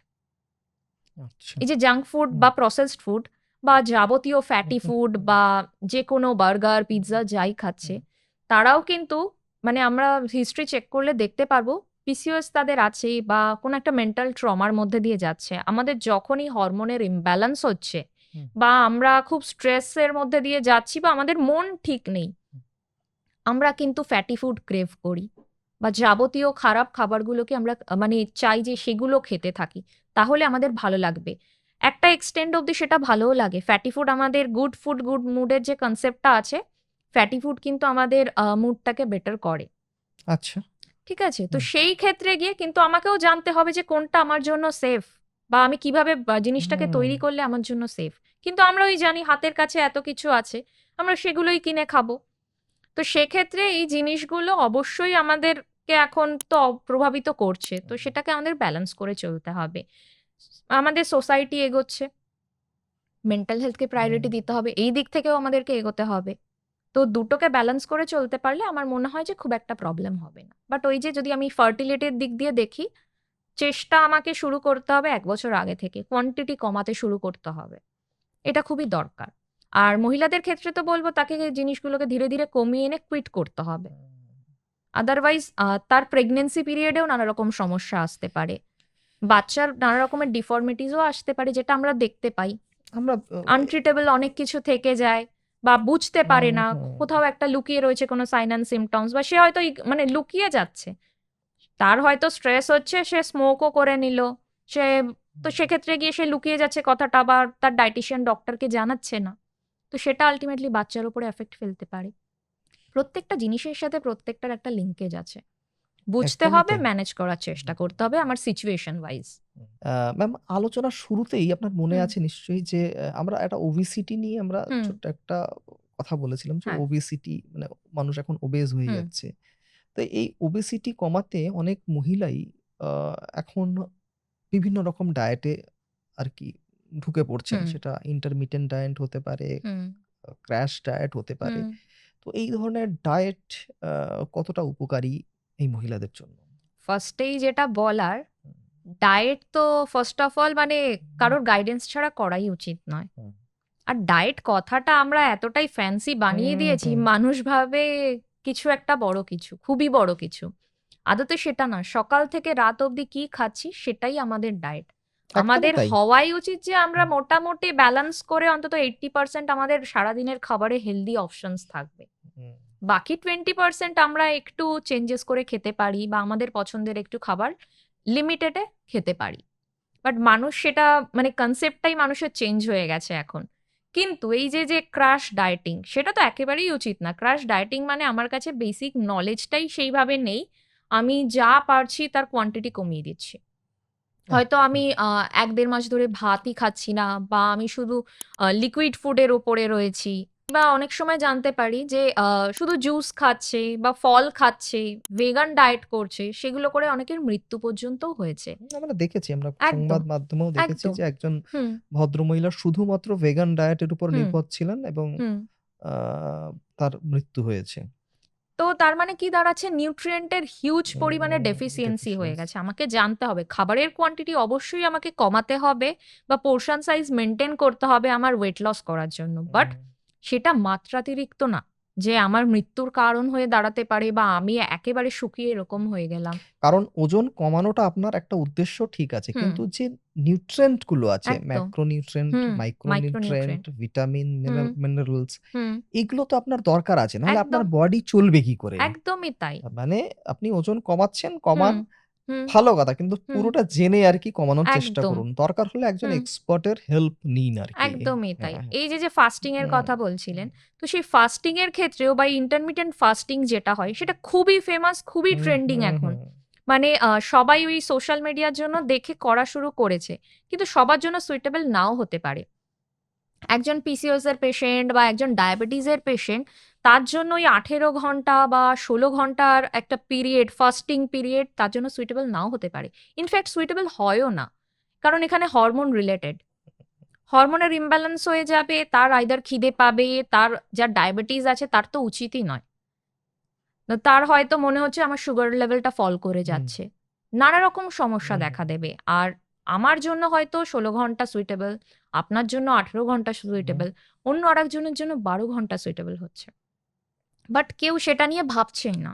আচ্ছা। এই যে জাঙ্ক ফুড হুম, বা প্রসেসড ফুড বা যাবতীয় ফ্যাটি হুম, ফুড হুম, বা যে কোনো বার্গার, পিৎজা যাই খাচ্ছে, হুম, তারাও কিন্তু মানে আমরা হিস্ট্রি চেক করলে দেখতে পারবো পিসিওএস তাদের আছে বা কোনো একটা মেন্টাল ট্রমার মধ্যে দিয়ে যাচ্ছে। আমাদের যখনই হরমোনের ইমব্যালেন্স হচ্ছে হুম, বা আমরা খুব স্ট্রেসের মধ্যে দিয়ে যাচ্ছি বা আমাদের মন ঠিক নেই, আমরা কিন্তু ফ্যাটি ফুড ক্রেভ করি বা যাবতীয় খারাপ খাবারগুলোকে আমরা মানে চাই যে সেগুলো খেতে থাকি। তাহলে আমাদের ভালো লাগবে। একটা এক্সটেন্ড অব্দি সেটা ভালোও লাগে। ফ্যাটি ফুড আমাদের গুড ফুড, গুড মুডের যে কনসেপ্টটা আছে, ফ্যাটি ফুড কিন্তু আমাদের মুডটাকে বেটার করে। আচ্ছা। ঠিক আছে? তো হুম, সেই ক্ষেত্রে গিয়ে কিন্তু আমাকেও জানতে হবে যে কোনটা আমার জন্য সেফ বা আমি কিভাবে জিনিসটাকে হুম, তৈরি করলে আমার জন্য সেফ। কিন্তু আমরা ওই জানি হাতের কাছে এত কিছু আছে, আমরা সেগুলোই কিনে খাবো। তো সেক্ষেত্রে এই জিনিসগুলো অবশ্যই আমাদেরকে এখন তো প্রভাবিত করছে। তো সেটাকে আমাদের ব্যালেন্স করে চলতে হবে। আমাদের সোসাইটি এগোচ্ছে। মেন্টাল হেলথকে হুম, প্রায়োরিটি দিতে হবে। এই দিক থেকেও আমাদেরকে এগোতে হবে। তো দুটোকে ব্যালেন্স করে চলতে পারলে আমার মনে হয় যে খুব একটা প্রবলেম হবে না। বাট ওই যে যদি আমি ফার্টিলিটির দিক দিয়ে দেখি, চেষ্টা আমাকে শুরু করতে হবে ১ বছর আগে থেকে। কোয়ান্টিটি কমাতে শুরু করতে হবে। এটা খুবই দরকার। আর মহিলাদের ক্ষেত্রে তো বলব তাকে এই জিনিসগুলোকে ধীরে, ধীরে কমিয়ে এনে কুইট করতে হবে। আদারওয়াইজ তার প্রেগন্যান্সি পিরিয়ডেও নানা রকম সমস্যা আসতে পারে। বাচ্চার নানা রকমের ডিফর্মিটিসও আসতে পারে যেটা আমরা দেখতে পাই। আমরা আনট্রিটেবল অনেক কিছু থেকে যায় বা বুঝতে পারে হুম, না। হুম, কোথাও একটা লুকিয়ে রয়েছে কোনো সাইন অ্যান্ড সিম্পটমস বা সে হয়তো মানে লুকিয়ে যাচ্ছে। তার হয়তো স্ট্রেস হচ্ছে, সে স্মোকও করে নিল। সে তো সেক্ষেত্রে গিয়ে সে লুকিয়ে যাচ্ছে কথাটা বা তার ডায়েটিশিয়ান ডক্টরকে জানাচ্ছে না। তো সেটা আল্টিমেটলি বাচ্চার উপরে এফেক্ট ফেলতে পারে। প্রত্যেকটা জিনিসের সাথে প্রত্যেকটার একটা লিঙ্কেজ আছে। বুঝতে একদমই হবে, তাই। ম্যানেজ করার চেষ্টা করতে হবে আমার সিচুয়েশন ওয়াইজ। ম্যাম, আলোচনার শুরুতেই আপনার মনে হুম, আছে নিশ্চয়ই যে আমরা একটা ওবেসিটি নিয়ে আমরা হুম, ছোট্ট একটা কথা বলেছিলাম যে হ্যাঁ, ওবেসিটি মানে মানুষ এখন ওবেজ হয়ে হুম, যাচ্ছে। তো এই ওবেসিটি কমাতে অনেক মহিলাই আ এখন বিভিন্ন রকম ডায়েটে আরকি ঢুকে পড়ছেন। হুম, সেটা ইন্টারমিটেন্ট ডায়েট হতে পারে, হুম, ক্র্যাশ ডায়েট হতে পারে। হুম। তো এই ধরনের ডায়েট আ কতটা উপকারী এই মহিলাদের জন্য? ফার্স্টেই যেটা বলার, হুম, ডায়েট তো ফার্স্ট অফ অল মানে হুম, কারোর গাইডেন্স ছাড়া করাই উচিত নয়। হুম, আর ডায়েট কথাটা আমরা এতটাই ফ্যান্সি বানিয়ে হুম, দিয়েছি, হুম। মানুষ ভাবে কিছু একটা বড় কিছু, খুবই বড় কিছু। আদতে সেটা না। সকাল থেকে রাত অবধি কি খাচ্ছি সেটাই আমাদের ডায়েট। একদমই আমাদের তাই। হওয়াই উচিত যে আমরা হুম, মোটামুটি ব্যালেন্স করে অন্তত 80% আমাদের সারাদিনের খাবারে হেলথি অপশনস থাকবে। হুম। বাকি 20% আমরা একটু চেঞ্জেস করে খেতে পারি বা আমাদের পছন্দের একটু খাবার লিমিটেডে খেতে পারি। বাট মানুষ সেটা মানে কনসেপ্টটাই মানুষের চেঞ্জ হয়ে গেছে এখন। কিন্তু এই যে ক্রাশ ডায়েটিং সেটা তো একেবারেই উচিত না। ক্রাশ ডায়েটিং মানে আমার কাছে বেসিক নলেজটাই সেইভাবে নেই। আমি যা পারছি তার কোয়ান্টিটি কমিয়ে দিচ্ছি। হয়তো একদম। আমি ১-১.৫ মাস ধরে ভাতই খাচ্ছি না বা আমি শুধু লিকুইড ফুডের উপরে রয়েছি বা অনেক সময় জানতে পারি যে শুধু জুস খাচ্ছে বা ফল খাচ্ছে, ভেগান ডায়েট করছে, সেগুলো করে অনেকের মৃত্যু পর্যন্তও হয়েছে। আমরা দেখেছি, আমরা একদম, সংবাদ মাধ্যমেও দেখেছি একদম। যে একজন হুম, ভদ্রমহিলা শুধুমাত্র ভেগান ডায়েটের উপর হুম, নির্ভর ছিলেন এবং হুম। আ তার মৃত্যু হয়েছে। তো তার মানে কি দাঁড়াচ্ছে নিউট্রিয়েন্টের হিউজ পরিমাণে ডেফিসিয়েন্সি হয়ে ডেফিসিয়েন্সি। গেছে। আমাকে জানতে হবে খাবারের কোয়ান্টিটি অবশ্যই আমাকে কমাতে হবে বা পোরশন সাইজ মেইনটেইন করতে হবে আমার ওয়েট লস করার জন্য। বাট হুম। সেটা মাত্রাতিরিক্ত না। যে আমার মৃত্যুর কারণ হয়ে দাঁড়াতে পারে বা আমি একেবারে শুকিয়ে এরকম হয়ে গেলাম। কারণ ওজন কমানোটা আপনার একটা উদ্দেশ্য ঠিক আছে। হুম, কিন্তু যে নিউট্রিয়েন্ট গুলো আছে, একদম। ম্যাক্রোনিউট্রিয়েন্ট, হুম, মাইক্রোনিউট্রিয়েন্ট, মাইক্রোনিউট্রিয়েন্ট। ভিটামিন, হুম, মিনারেলস হুম, এগুলো তো আপনার দরকার আছে। নাহলে আপনার একদম, বডি চলবে কি করে? একদমই তাই। মানে আপনি ওজন কমাচ্ছেন, হুম, কমান হুম, ভালো কথা। কিন্তু হুম, পুরোটা জেনে আরকি কমানোর চেষ্টা একদম। করুন। দরকার হলে একজন হুম। এক্সপার্ট এর হেল্প নিন আরকি। একদমই তাই। হ্যাঁ, হ্যাঁ। এই যে ফাস্টিং এর হুম, কথা হুম, বলছিলেন, তো সেই ফাস্টিং এর ক্ষেত্রেও বা ইন্টারমিটেন্ট ফাস্টিং যেটা হয় সেটা খুবই ফেমাস, খুবই হুম, ট্রেন্ডিং হুম, এখন। হুম। মানে সবাই ওই সোশ্যাল মিডিয়ার জন্য দেখে করা শুরু করেছে। কিন্তু সবার জন্য সুইটেবল নাও হতে পারে। একজন পিসিওএস এর পেশেন্ট বা একজন ডায়াবেটিস এর পেশেন্ট তার জন্য ওই ১৮ ঘন্টা বা ১৬ ঘন্টার একটা পিরিয়ড, ফাস্টিং পিরিয়ড তার জন্য সুইটেবল নাও হতে পারে। ইনফেক্ট সুইটেবল হয়ও না। কারণ এখানে হরমোন রিলেটেড। হরমোনের ইমব্যালেন্স হয়ে যাবে, তার আইদার খিদে পাবে, তার যার ডায়াবেটিস আছে তার তো উচিতই নয়। তার হয়তো মনে হচ্ছে আমার সুগার লেভেলটা ফল করে হুম, যাচ্ছে। নানা রকম সমস্যা হুম, দেখা দেবে। আর আমার জন্য হয়তো 16 ঘন্টা সুইটেবল, আপনার জন্য 18 ঘন্টা হুম, সুইটেবল, অন্য আরেকজনের জন্য 12 ঘন্টা সুইটেবল হচ্ছে। বাট কেউ সেটা নিয়ে ভাবছেই না।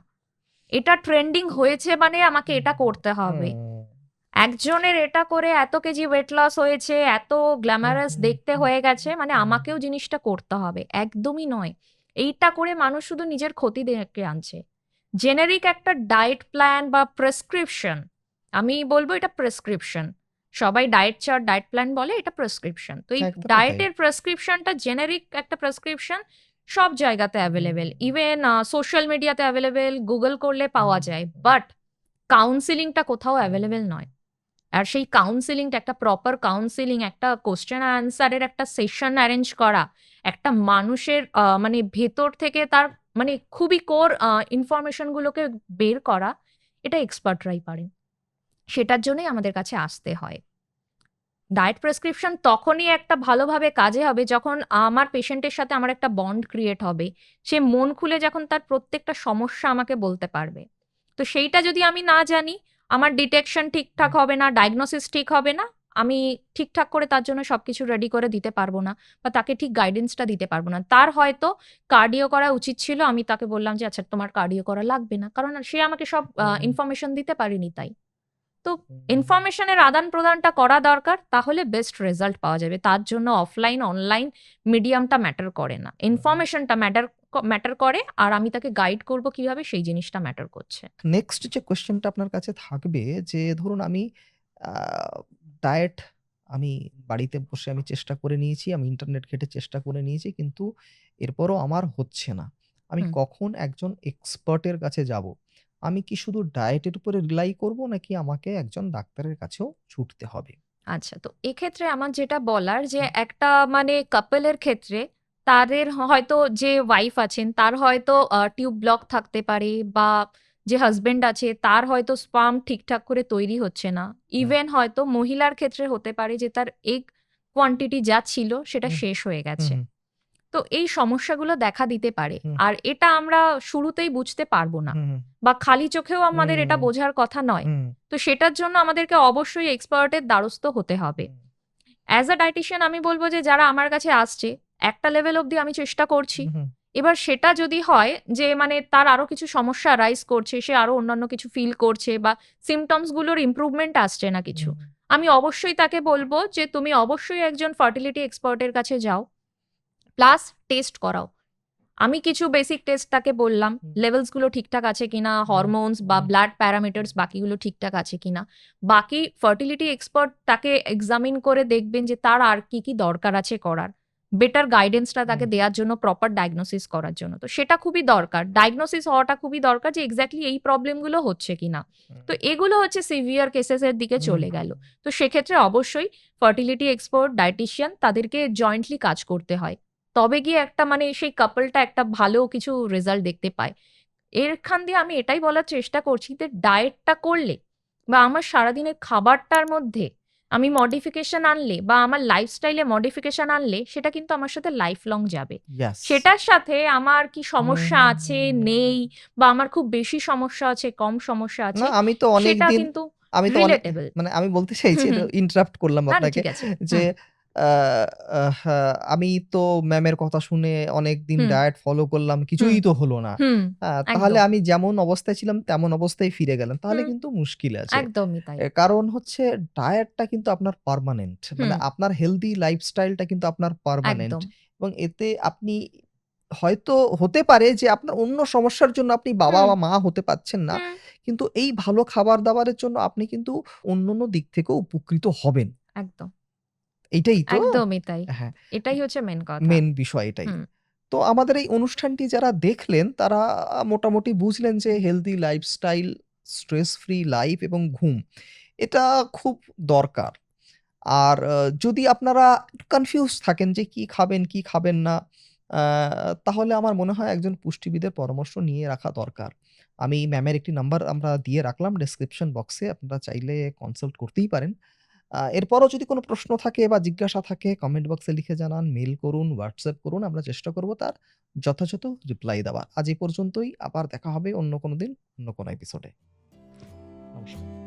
এটা ট্রেন্ডিং হয়েছে মানে আমাকে এটা করতে হবে। হুম, একজনের এটা করে এত কেজি ওয়েট লস হয়েছে, এত হুম, গ্ল্যামারাস হুম, দেখতে হুম, হয়ে গেছে, মানে হুম, আমাকেও জিনিসটা করতে হবে। একদমই নয়। এইটা করে মানুষ শুধু নিজের ক্ষতি ডেকে আনছে। জেনেরিক একটা ডায়েট প্ল্যান বা প্রেসক্রিপশন, আমি বলবো এটা প্রেসক্রিপশন। সবাই ডায়েট চার্ট, ডায়েট প্ল্যান বলে, এটা প্রেসক্রিপশন। তো এই একদমই তাই। ডায়েটের প্রেসক্রিপশনটা জেনেরিক একটা প্রেসক্রিপশন, সব জায়গাতে অ্যাভেলেবেল, হুম, ইভেন সোশ্যাল মিডিয়াতে অ্যাভেলেবেল, গুগল করলে পাওয়া হুম, যায়। হুম, বাট কাউন্সিলিংটা কোথাও অ্যাভেলেবেল হুম, নয়। আর সেই কাউন্সিলিংটা, একটা প্রপার কাউন্সিলিং, একটা কোশ্চেন আনসারের একটা সেশন অ্যারেঞ্জ করা, একটা মানুষের মানে ভেতর থেকে তার মানে খুবই কোর ইনফরমেশন গুলোকে বের করা, এটা এক্সপার্টরাই পারেন। সেটার জন্যই আমাদের কাছে আসতে হয়। ডায়েট প্রেসক্রিপশন তখনই একটা ভালোভাবে কাজে হবে যখন আমার পেশেন্টের সাথে আমার একটা বন্ড ক্রিয়েট হবে। সে মন খুলে যখন তার প্রত্যেকটা সমস্যা আমাকে বলতে পারবে। তো সেইটা যদি আমি না জানি, আমার ডিটেকশন ঠিকঠাক হুম, হবে না, ডায়াগনোসিস ঠিক হবে না, আমি ঠিকঠাক করে তার জন্য সবকিছু রেডি করে দিতে পারবো না, বা তাকে ঠিক গাইডেন্সটা দিতে পারবো না। তার হয়তো কার্ডিও করা উচিত ছিল, আমি তাকে বললাম যে আচ্ছা তোমার কার্ডিও করা লাগবে না, কারণ সে আমাকে সব হুম, ইনফরমেশন দিতে পারেনি তাই। তো হুম, ইনফরমেশনের আদান প্রদানটা করা দরকার, তাহলে বেস্ট রেজাল্ট পাওয়া যাবে। তার জন্য অফলাইন অনলাইন মিডিয়ামটা ম্যাটার করে না, হুম। ইনফরমেশনটা ম্যাটার করে, আর আমি তাকে গাইড করব কিভাবে, সেই জিনিসটা ম্যাটার করছে। নেক্সট যে কোয়েশ্চেনটা আপনার কাছে থাকবে যে ধরুন আমি আ ডায়েট আমি বাড়িতে বসে আমি চেষ্টা করে নিয়েছি, আমি ইন্টারনেট ঘেঁটে চেষ্টা করে নিয়েছি কিন্তু এরপরও আমার হচ্ছে না। আমি হুম। কখন একজন এক্সপার্ট এর কাছে যাব? আমি কি শুধু ডায়েটের উপরে রিলাই করব নাকি আমাকে একজন ডাক্তারের কাছেও ছুটতে হবে? আচ্ছা, তো এক্ষেত্রে আমার যেটা বলার যে হুম, একটা মানে কাপলের ক্ষেত্রে তাদের হয়তো যে ওয়াইফ আছেন তার হয়তো টিউব ব্লক থাকতে পারে, বা যে হাজবেন্ড আছে তার হয়তো স্পার্ম ঠিকঠাক করে তৈরি হচ্ছে না। হুম, ইভেন হয়তো মহিলার ক্ষেত্রে হতে পারে যে তার এগ কোয়ান্টিটি যা ছিল সেটা হুম, শেষ হয়ে হুম, গেছে। হুম, তো এই সমস্যাগুলো দেখা দিতে পারে। হুম, আর এটা আমরা শুরুতেই বুঝতে পারবো না, হুম, বা খালি চোখেও আমাদের এটা হুম, বোঝার কথা নয়। হুম, তো সেটার জন্য আমাদেরকে অবশ্যই এক্সপার্টের দ্বারস্থ হতে হবে। হুম, অ্যাজ আ ডায়েটিশিয়ান আমি বলব যে যারা আমার কাছে আসছে, একটা লেভেল অব্দি আমি চেষ্টা করছি। হুম, হুম, এবার সেটা যদি হয় যে মানে তার আরো কিছু সমস্যা রাইজ করছে, সে আরো অন্যান্য কিছু ফিল করছে, বা সিম্পটমস গুলোর ইমপ্রুভমেন্ট আসছে না কিছু, হুম, আমি অবশ্যই তাকে বলব যে তুমি অবশ্যই একজন ফার্টিলিটি এক্সপার্টের কাছে যাও। প্লাস টেস্ট করাও। আমি কিছু বেসিক টেস্ট তাকে বললাম। হুম, লেভেলস গুলো ঠিকঠাক আছে কিনা, হুম, হরমোনস বা হুম, ব্লাড প্যারামিটারস বাকিগুলো ঠিকঠাক আছে কিনা। বাকি ফার্টিলিটি এক্সপার্ট তাকে এক্সামিন করে দেখবেন যে তার আর কি দরকার আছে করার। বেটার গাইডেন্সটা তাকে হুম, দেয়ার জন্য, প্রপার ডায়াগনোসিস করার জন্য। তো সেটা খুবই দরকার। ডায়াগনোসিস হওয়াটা খুবই দরকার যে এক্সাক্টলি এই প্রবলেম গুলো হচ্ছে কিনা। তো এগুলো হচ্ছে সিভিয়ার কেসেস এর দিকে হুম, চলে গেল। তো সেক্ষেত্রে অবশ্যই ফার্টিলিটি এক্সপার্ট, ডায়েটিশিয়ান তাদেরকে জয়েন্টলি কাজ করতে হয়। তবে গিয়ে একটা মানে সেই কাপলটা একটা ভালো কিছু রেজাল্ট দেখতে পায়। এরখান দিয়ে আমি এটাই বলার চেষ্টা করছি যে ডায়েটটা করলে, বা আমার সারাদিনের খাবারটার মধ্যে আমি মডিফিকেশন আনলে, বা আমার লাইফস্টাইলে মডিফিকেশন আনলে, সেটা কিন্তু আমার সাথে লাইফ লং যাবে। ইয়েস। সেটার সাথে আমার কি সমস্যা আছে, নেই, হুম। বা আমার খুব বেশি সমস্যা আছে, কম সমস্যা না আছে, আমি তো সেটা অনেকদিন কিন্তু আমি তো অনেক রিলেটেবল। মানে আমি বলতে চাইছি হুম, এটা হুম। ইন্টারাপ্ট করলাম না, না, আপনাকে ঠিক আছে। যে হুম, আ আহা আমি তো ম্যামের কথা শুনে অনেকদিন হুম, ডায়েট ফলো করলাম। হুম, কিছুই তো হলো না। হুম। তাহলে একদম। আমি যেমন অবস্থায় ছিলাম তেমন অবস্থায় ফিরে গেলাম। তাহলে হুম, কিন্তু মুশকিল আছে। একদমই তাই। কারণ হচ্ছে ডায়েটটা কিন্তু আপনার পার্মানেন্ট। মানে হুম, আপনার হেলথি লাইফস্টাইলটা কিন্তু আপনার পার্মানেন্ট একদম। এবং এতে আপনি হয়তো হতে পারে যে আপনার অন্য সমস্যার জন্য আপনি বাবা হুম, বা মা হতে পারছেন না। হুম, কিন্তু এই ভালো খাবার-দাবারের জন্য আপনি কিন্তু অন্যান্য দিক থেকেও উপকৃত হবেন। একদম। এইটাই তো? একদমই তাই। হ্যাঁ, এটাই হচ্ছে মেন কথা। মেইন বিষয় এটাই। হুম, তো আমাদের এই অনুষ্ঠানটি যারা দেখলেন তারা মোটামুটি বুঝলেন যে healthy lifestyle, stress free life এবং ঘুম এটা খুব দরকার। আর যদি আপনারা একটু কনফিউজ থাকেন যে কি খাবেন, কি খাবেন না, আ তাহলে আমার মনে হয় একজন পুষ্টিবিদের পরামর্শ নিয়ে রাখা দরকার। আমি ম্যামের একটি নাম্বার আমরা দিয়ে রাখলাম ডেসক্রিপশন বক্সে। আপনারা চাইলে কনসাল্ট করতেই পারেন। এরপরও যদি কোনো প্রশ্ন থাকে বা জিজ্ঞাসা থাকে কমেন্ট বক্সে লিখে জানান, মেইল করুন, WhatsApp করুন। আমরা চেষ্টা করব তার যথাযথ রিপ্লাই দেওয়ার। আজ এই পর্যন্তই। আবার দেখা হবে অন্য কোনো দিন, অন্য কোনো এপিসোডে। নমস্কার।